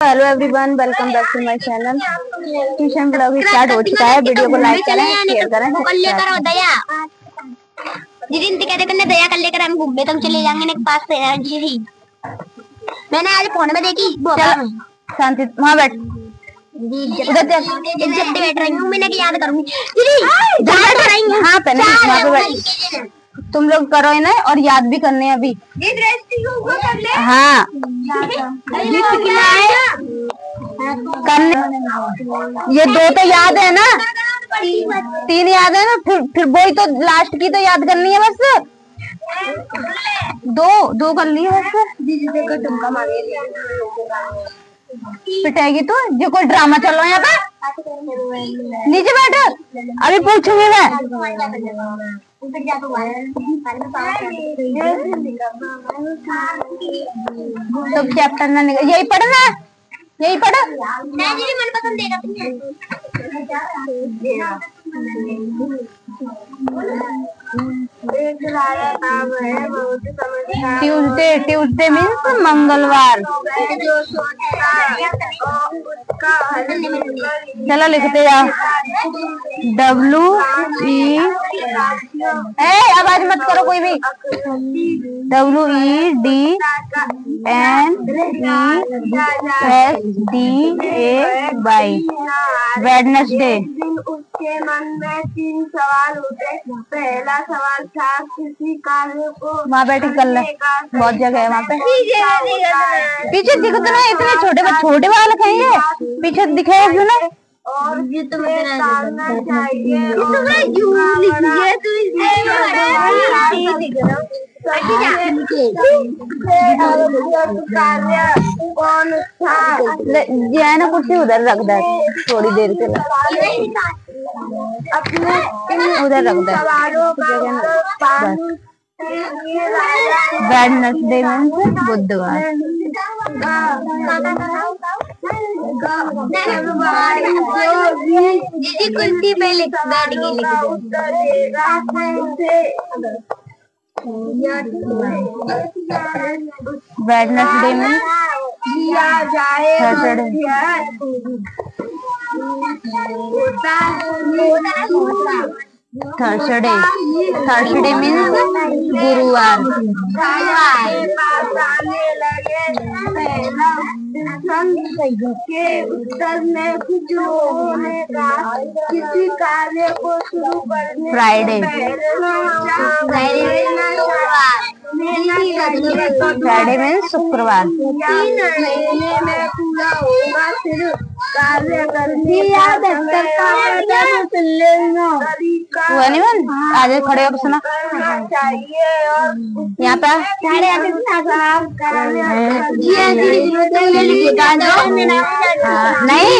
Hello everyone, welcome back to my channel. Tuition blog start हो चुका है। Video को लाइक करें, शेयर करें। दीदी कहते करने दया कर लेकर हम घूमने तुम चले जाएंगे ना पास से जी। मैंने आज फोन में देखी। शांति वहाँ बैठ। इज्जत बैठ रही हूँ। मैंने याद करूंगी दीदी। बैठ रही हूँ। हाँ पहले वहाँ पे बैठ। तुम लोग करो ना और याद भी करने अभी। हाँ करने। ये दो तो याद है ना, 3 याद है ना, फिर वही तो लास्ट की तो याद करनी है बस। दो कर ली है बस। पिटाएगी तो जो कोई ड्रामा चल रहा है यहाँ पे। नीचे बैठ, अभी पूछूंगी मैं। तो चैप्टर ना निकल, यही पढ़ना, यही पढ़। मनपसंद ट्यूसडे मीन्स मंगलवार। चलो लिखते जाओ। आवाज मत करो कोई भी। WEDNESDAY Wednesday. उसके मन में 3 सवाल उठे। पहला सवाल था किसी कार्य को। वहाँ बैठ कर ले, बहुत जगह है वहाँ पे। पीछे दिखो तो ना, इतने छोटे बालक हैं ये। पीछे दिखाया क्यों ना। और ये तो करना चाहिए। कौन था? ये है ना, कुर्सी उधर रख दे थोड़ी देर के लिए। अपने उधर रख दे। वेडनेसडे मीन्स बुधवार। दीदी कुर्सी पे बैठ वेडनेसडे मीन्स दिया जाए थर्सडे मीन्स गुरुवार। के उत्तर में कुछ लोगों ने कहा किसी कार्य को शुरू करने फ्राइडे मीन्स शुक्रवार। 3 महीने में पूरा होगा फिर कार्य करने हुआ नहीं बन। आगे खड़े हो सुना चाहिए। यहाँ पे नहीं,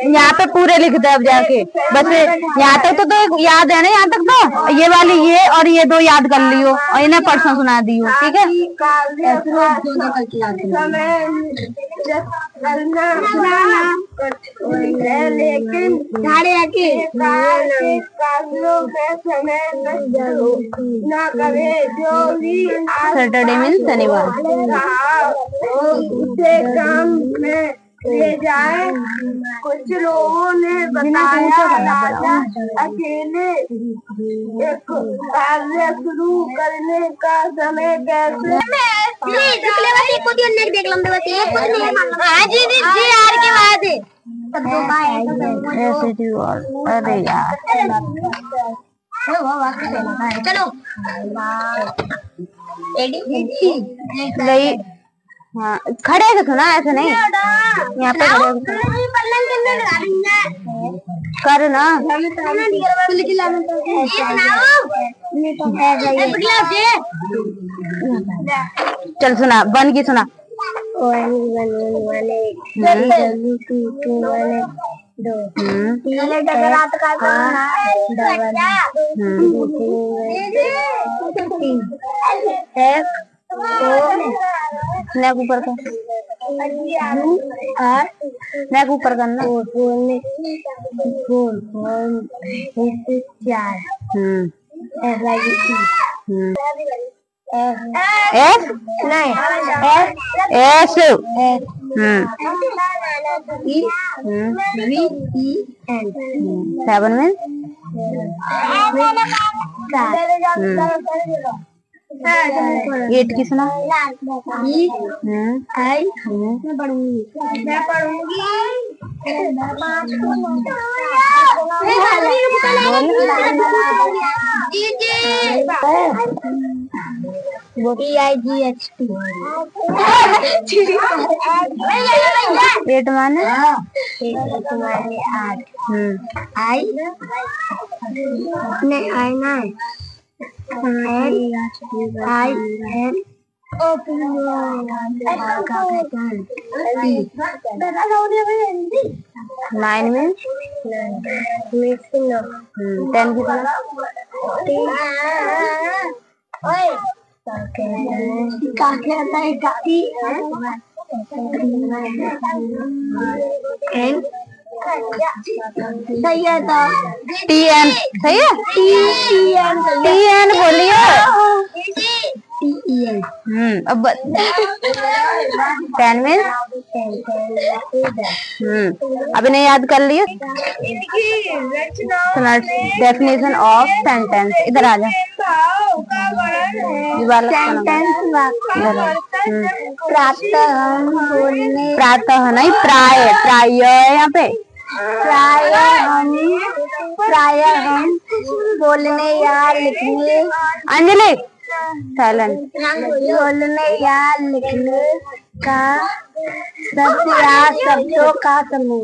यहाँ पे पूरे लिख दे अब जाके। बस यहाँ तक तो याद है ना, यहाँ तक तो ये वाली ये और ये 2 याद कर लियो और इन्हें परसों सुना दियो, ठीक है। लेकिन न करे जो भी सैटरडे मीन्स शनिवार। उसे काम में ले जाए। कुछ लोगों ने बताया राजा अकेले एक कार्य शुरू करने का समय कैसे। देख लंबे बस अरे यार चलो नहीं। हाँ खड़े हो ना, ऐसे नहीं। यहाँ पे कर ना। चल सुना, बन की सुना। नेक ऊपर कर, नेक ऊपर करना। 4 ऐसा एस नहीं एस सेवन में एट की सुना आई मैं पढ़ूंगी EIGHT 8 माने 8 आई नहीं आई नहीं आई एन नाइन में 10 की सुना सही है तो TN सही है TN बोलिए अब 10 में अभी नहीं याद कर लिए डेफिनेशन ऑफ सेंटेंस इधर आ जा प्रातः नहीं प्राय प्राय है यहाँ पे प्राय हम बोलने या लिखने अंजलि साइलेंट बोलने या लिखने का शब्द या शब्दों का समूह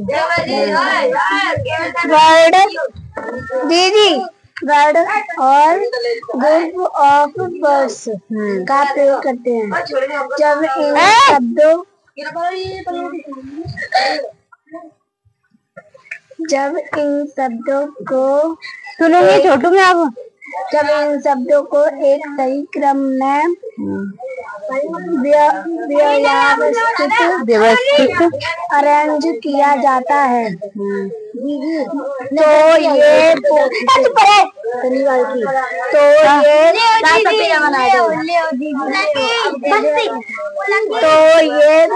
वर्ड दीदी वर्ड और ग्रुप ऑफ वर्ड्स का प्रयोग करते हैं जब इन शब्दों को सुनोगे छोटू में आप जब इन शब्दों को एक सही क्रम में व्यवस्थित अरेंज किया जाता है तो ये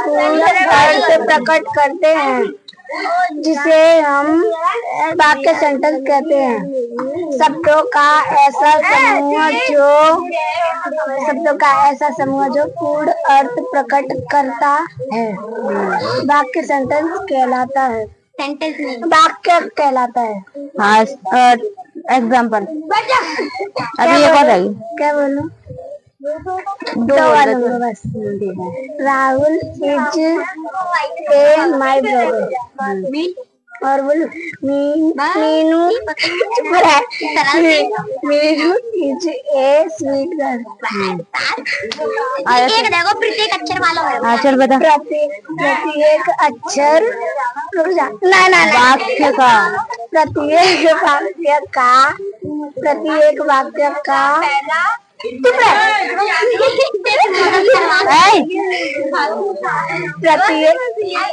पूर्ण अर्थ प्रकट करते हैं जिसे हम वाक्य सेंटेंस कहते हैं। शब्दों का ऐसा समूह जो पूर्ण अर्थ प्रकट करता है वाक्य सेंटेंस कहलाता है। वाक्य कहलाता है। हाँ एग्जाम्पल अभी ये बात आई क्या बोलूं बस Rahul is a my brother और बोलो Meenu is a sweet girl. एक देखो प्रत्येक अक्षर वाला चल बता प्रत्येक अक्षर वाक्य का प्रत्येक वाक्य का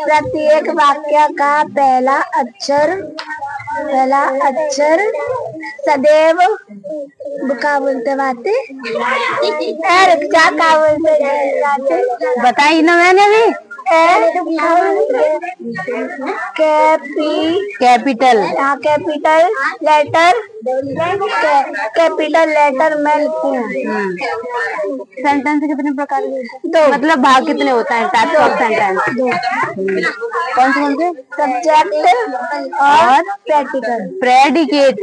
प्रत्येक वाक्य का पहला अक्षर सदैव क्या बोलते बताई ना मैंने भी कैपिटल लेटर में लिखती हूँ। सेंटेंस कितने प्रकार के दो मतलब भाग कितने होता है टाइप्स ऑफ सेंटेंस कौन से सब्जेक्ट और प्रेडिकेट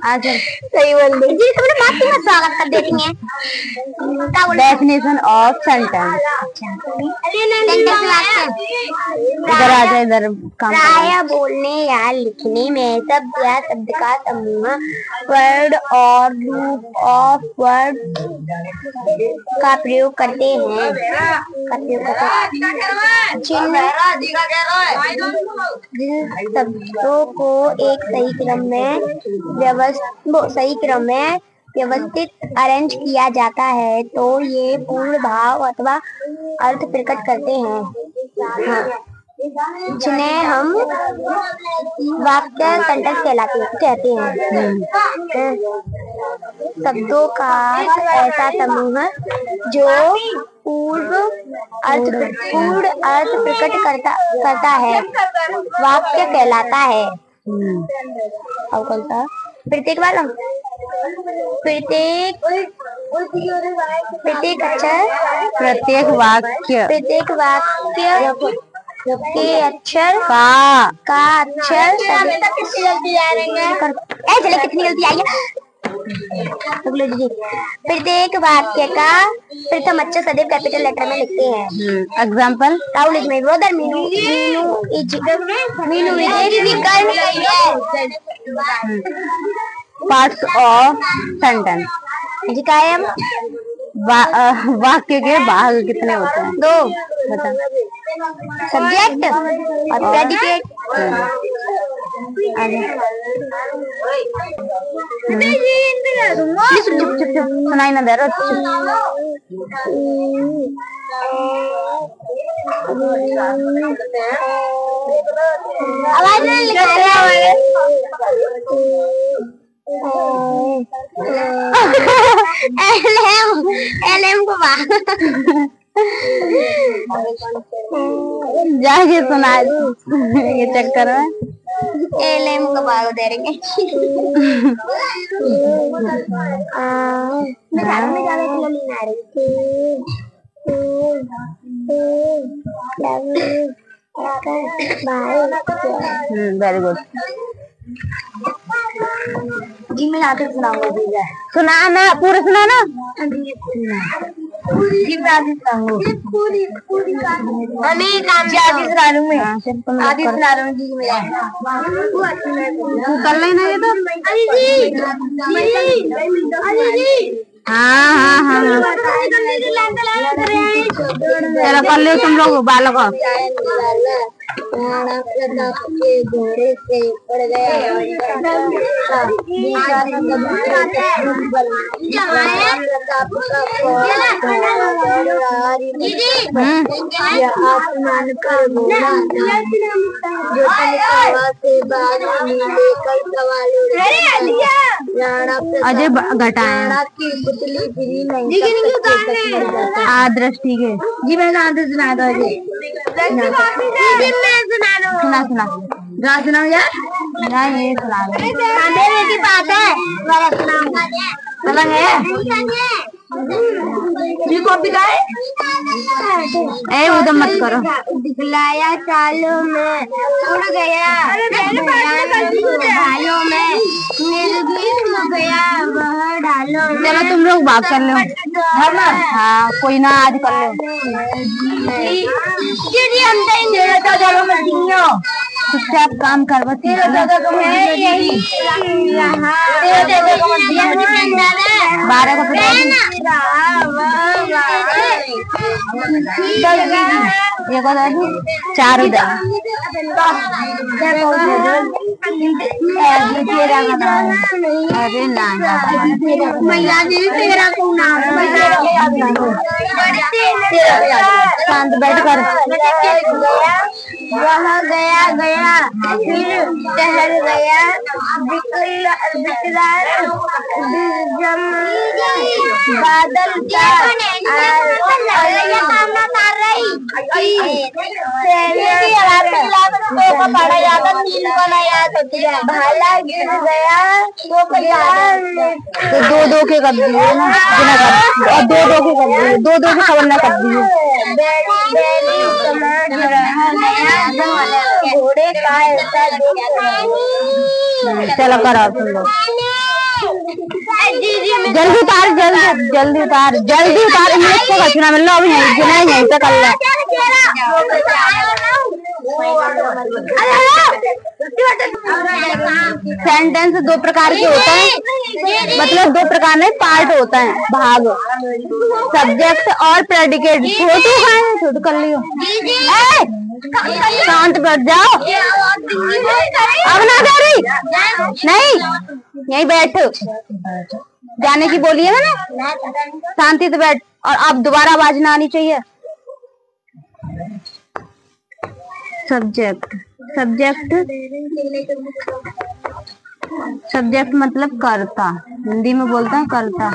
अच्छा सही बोल रही स्वागत कर देती है। डेफिनेशन ऑफ सेंटेंस इधर आ जाए इधर प्राय बोलने या लिखने में शब्द या शब्द का समूह वर्ड और ग्रुप ऑफ वर्ड का प्रयोग करते हैं जिन शब्दों को एक सही क्रम में व्यवस्थित अरेंज किया जाता है तो ये पूर्ण भाव अथवा अर्थ प्रकट करते हैं जिन्हें हम वाक्य सेंटेंस कहते हैं। शब्दों का ऐसा समूह जो पूर्ण अर्थ प्रकट करता है वाक्य कहलाता है। और कौन सा? प्रत्येक वाला प्रत्येक अक्षर प्रत्येक वाक्य के अक्षर का अक्षर चले कितनी गलती आई है। प्रत्येक वाक्य का प्रथम अक्षर सदैव कैपिटल लेटर में लिखते हैं। Example Rahul is my brother, Meenu is parts of sentence. जिकायम वाक्य के भाग कितने होते हैं? 2। बता। सब्जेक्ट और प्रेडिकेट। चुप सुनाई ना दे रहा। आवाज नहीं निकल रहा है। LM को जाके सुना ये चक्कर में LM को बाग दे रहे वेरी गुड। जी मैं आकर सुनाऊंगा। सुनाना पूरा सुनाना। जी मैं आधी सुनाऊंगा। आधी सुना रहा हूँ जी। तू कर लेना ये तो। हाँ चलो कर लो तुम लोग बालक। घोड़े से पड़ गया आसमान का घोड़ा जो अजय घटाया दृष्टि के। जी मैंने आधे सुना दो। सुना यार। नहीं ये सुना की बात है। कॉपी का है। उधर मत करो। दिखलाया चालों में उड़ गया ढालों में निर्भीक हो गया वह ढालों में। चलो तुम लोग बात कर लो। हाँ कोई ना आज कर लो। चुपचाप काम कर बस। बारह को ये को दादी 4 उधर। अरे ना शांत बैठ कर। वह गया फिर ठहर गया बादल का भाला गिर गया तो 2-2 के कर दिए ना। और 2-2 के कर दिए। 2-2 के खबर ना कर दिए। घोड़े का ऐसा चलो करो तुम लोग। जल्दी उतार जल्दी उतार। इंग्लिश को बचना मिल लो अभी यहीं पे कर लो। सेंटेंस 2 प्रकार के होते हैं। मतलब 2 प्रकार में पार्ट होता है भाग। सब्जेक्ट और प्रेडिकेट। छोटू कर लियो। शांत बैठ जाओ। अब ना जा रही नहीं यहीं बैठ। जाने की बोली है ना। शांति से बैठ। और अब दोबारा आवाज ना आनी चाहिए। सब्जेक्ट सब्जेक्ट मतलब कर्ता, हिंदी में बोलते हैं कर्ता।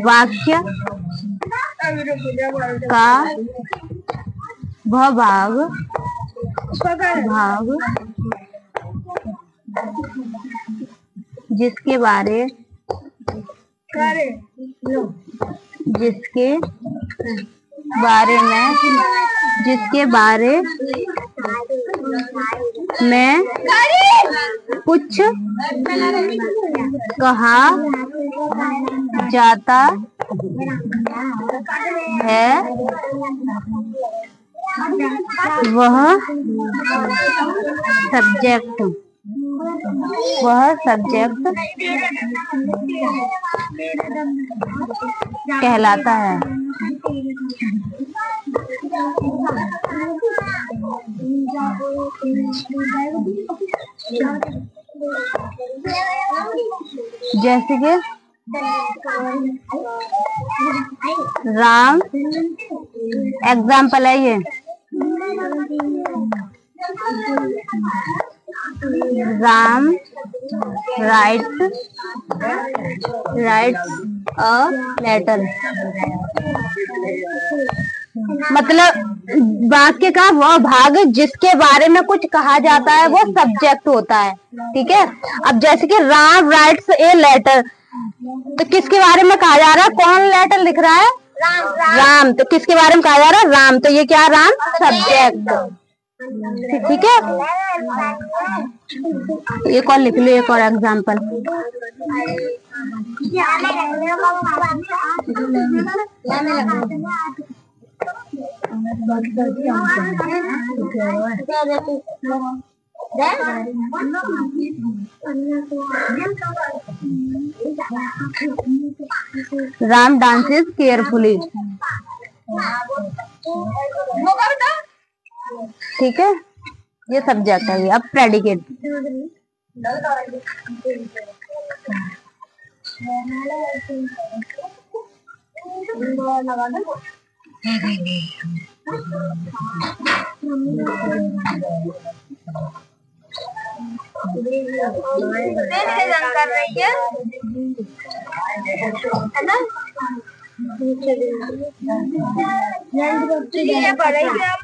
वाक्य का वह भाग जिसके बारे में कुछ कहा जाता है वह सब्जेक्ट कहलाता है। जैसे कि राम, एग्जाम्पल है ये, राम राइट्स अ लेटर। मतलब वाक्य का वह भाग जिसके बारे में कुछ कहा जाता है वो सब्जेक्ट होता है। ठीक है, अब जैसे कि राम राइट्स ए लेटर, तो किसके बारे में कहा जा रहा है? कौन लेटर लिख रहा है? राम। तो किसके बारे में कहा जा रहा है? राम। तो ये क्या? राम सब्जेक्ट। ठीक है, एक और लिख लो, एक और एग्जाम्पल। Ram dances carefully. ठीक है, ये सब्जेक्ट है। अब प्रेडिकेट। कर रही है ना, ये पढ़ेगी आप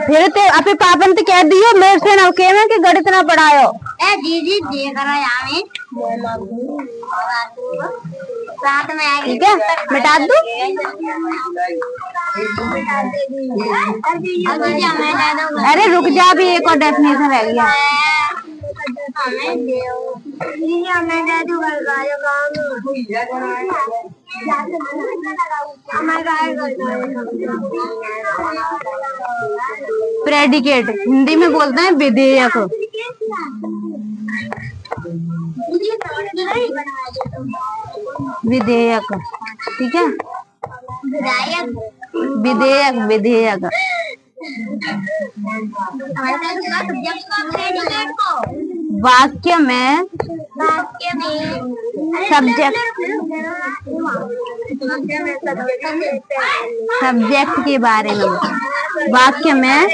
फिर ते अपने पापा ने कह दियो मेरे से ना के में कि गणित ना पढ़ायो। ए दीदी देख रहा है रात में आएगी। ठीक है, मिटा दूं? अरे रुक जा, अभी एक और डेफिनेशन रह गया। प्रेडिकेट हिंदी में बोलते हैं विधेयक। विधेयक, ठीक है, विधेयक विधेयक। वाक्य में सब्जेक्ट के बारे में, वाक्य में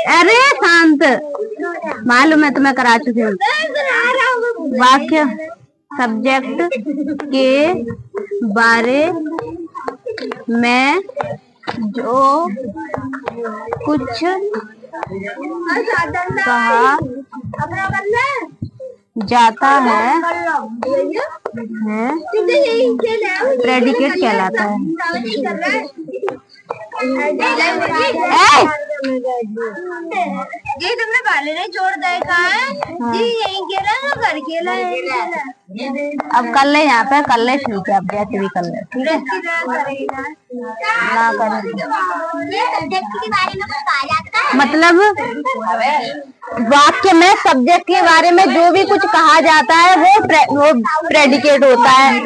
अरे शांत, मालूम है तुम्हें करा चुकी हूँ। वाक्य सब्जेक्ट के बारे में जो कुछ कहा जाता है प्रेडिकेट कहलाता है। ये तुमने पहले नहीं छोड़ देखा है? जी यही खेला ना, घर खेला है। अब कर ले, यहाँ पे कर ले, ठीक है, अब जैसे भी कर ले, ठीक है ना कर। सब्जेक्ट के बारे में कुछ कहा जाता है मतलब वाक्य में सब्जेक्ट के बारे में जो भी कुछ कहा जाता है वो प्रेडिकेट होता है।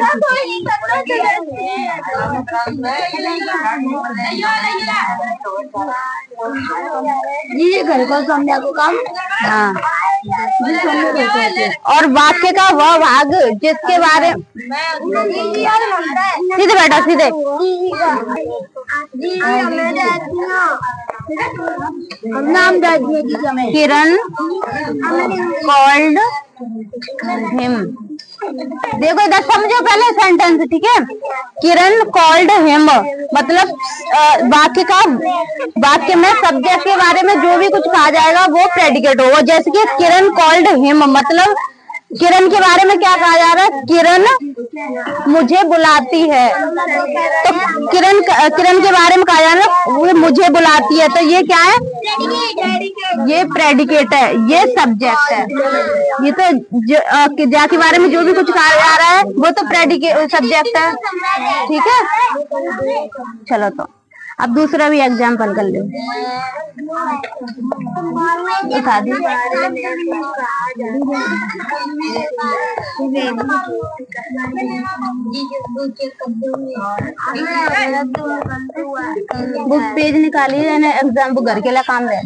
ये घर को समझा को काम। हाँ। और वाक्य का वह भाग जिसके बारे सीधे बैठा सीधे। नाम किरण कॉल्ड हिम। देखो इधर समझो पहले सेंटेंस, ठीक है। किरण कॉल्ड हिम मतलब वाक्य में सब्जेक्ट के बारे में जो भी कुछ कहा जाएगा वो प्रेडिकेट होगा। जैसे कि किरण कॉल्ड हिम मतलब किरण के बारे में क्या कहा जा रहा है, किरण मुझे बुलाती है। तो किरण के बारे में कहा जा रहा है वो मुझे बुलाती है, तो ये क्या है, ये प्रेडिकेट है, ये सब्जेक्ट है। ये तो के बारे में जो भी कुछ कहा जा रहा है वो तो प्रेडिकेट सब्जेक्ट है, ठीक है। चलो तो अब दूसरा भी एग्जाम्पल कर लो। दिखा दी। बुक पेज निकाली है ना, एग्जाम बुक घर के लिए काम दे।